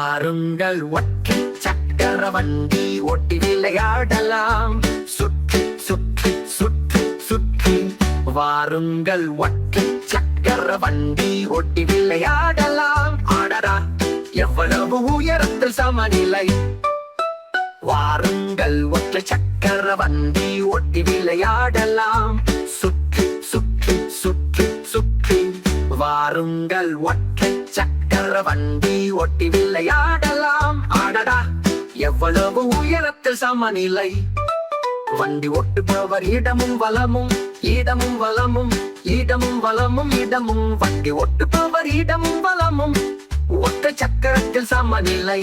வாருங்கள் ஒற்றை சக்கர வண்டி ஓட்டி விளையாடலாம். சுற்றி சுற்றி சுற்றி சுற்றி வாருங்கள் ஒற்றை சக்கர வண்டி ஓட்டி விளையாடலாம். ஆடடா எவ்வளவு உயரத்தில் சமநிலை. வாருங்கள் ஒற்றை சக்கர வண்டி ஓட்டி விளையாடலாம். சுற்றி சுற்றி சுற்றி சுற்றி வாருங்கள் ஒற்றை சக்கர வண்டி ஓட்டி விளையாடலாம். ஆடடா எவ்வளவு உயரத்தில் சமநிலை. வண்டி ஓட்டுபவர் இடமும் வலமும் இடமும் வலமும் இடமும் வலமும் இடமும். வண்டி ஓட்டுபவர் இடமும் வலமும் ஒற்றை சக்கரத்தில் சமநிலை.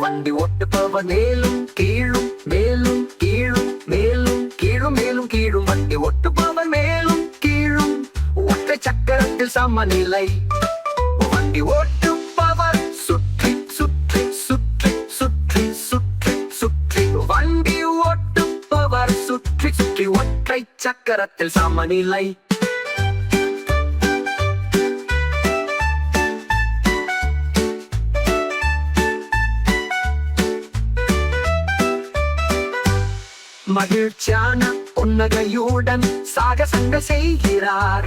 வண்டி ஓட்டுபவர் மேலும் கீழும் மேலும் கீழும் மேலும் கீழும் மேலும் கீழும். வண்டி ஓட்டுபவர் மேலும் கீழும் ஒற்றை சக்கரத்தில் சமநிலை. வண்டி ஓட்டுபவர் சுற்றி சுற்றி சுற்றி சுற்றி சுற்றி சுற்றி வண்டி ஓட்டுபவர் சுற்றி சுற்றி ஒற்றை சக்கரத்தில் சமநிலை. மகிழ்ச்சியான புன்னகையுடன் சாகசங்கள் செய்கிறார்.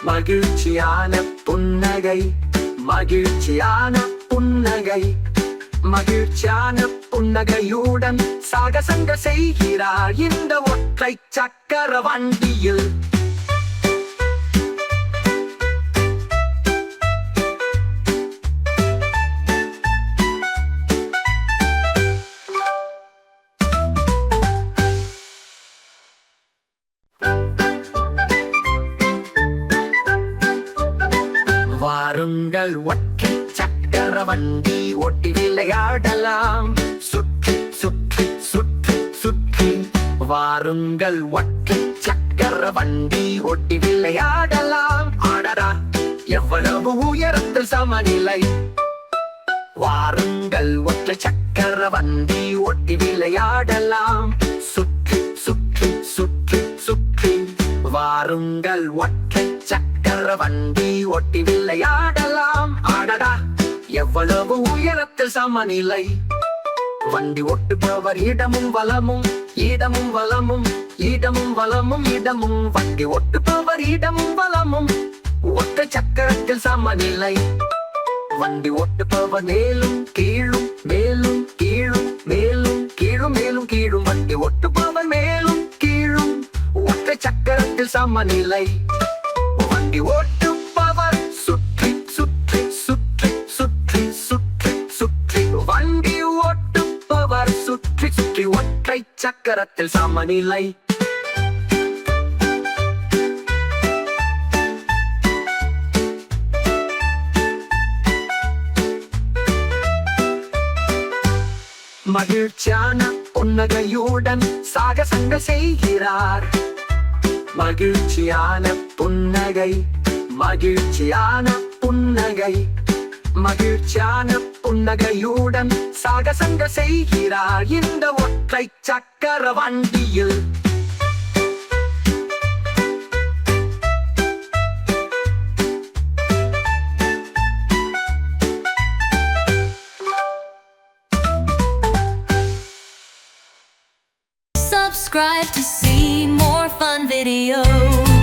மகிழ்ச்சியான புன்னகை மகிழ்ச்சியான புன்னகை மகிழ்ச்சியான புன்னகையுடன் சாகசங்கள் செய்கிறார் இந்த ஒற்றை சக்கர வண்டியில். வாருங்கள் ஒற்றை சக்கர வண்டி ஓட்டி விளையாடலாம். சுற்றி சுற்றி சுற்றி சுற்றி வாருங்கள் ஒற்றை சக்கர வண்டி ஓட்டி விளையாடலாம். ஆடடா எவ்வளவு உயரத்தில் சமநிலை. வாருங்கள் ஒற்றை சக்கர வண்டி ஓட்டி விளையாடலாம். சுற்றி சுற்றி சுற்றி சுற்றி வாருங்கள் ஒற்றை சக்கர வண்டி ஓட்டி விளையாடலாம். ஆடடா எவ்வளவு உயரத்தில் சமநிலை. வண்டி ஓட்டுபவர் இடமும் வலமும் இடமும் வலமும் இடமும் வலமும் இடமும். வண்டி ஓட்டுபவர் இடமும் வலமும் ஒற்றை சக்கரத்தில் சமநிலை. வண்டி ஓட்டுபவர் மேலும் கீழும் மேலும் கீழும் மேலும் கீழும் மேலும் கீழும். வண்டி ஓட்டுபவர் மேலும் கீழும் ஒற்றை சக்கரத்தில் சமநிலை. வண்டி ஓட்டுபவர் சுற்றி சுற்றி சுற்றி சுற்றி சுற்றி சுற்றி வண்டி ஓட்டுபவர் சுற்றி சுற்றி ஒற்றை சக்கரத்தில் சமநிலை. மகிழ்ச்சியான புன்னகையுடன் சாகசங்கள் செய்கிறார். மகிழ்ச்சியான புன்னகை மகிழ்ச்சியான புன்னகை மகிழ்ச்சியான புன்னகையுடன் சாகசங்கள் செய்கிறார் இந்த ஒற்றை சக்கர வண்டியில். Subscribe to see more fun videos.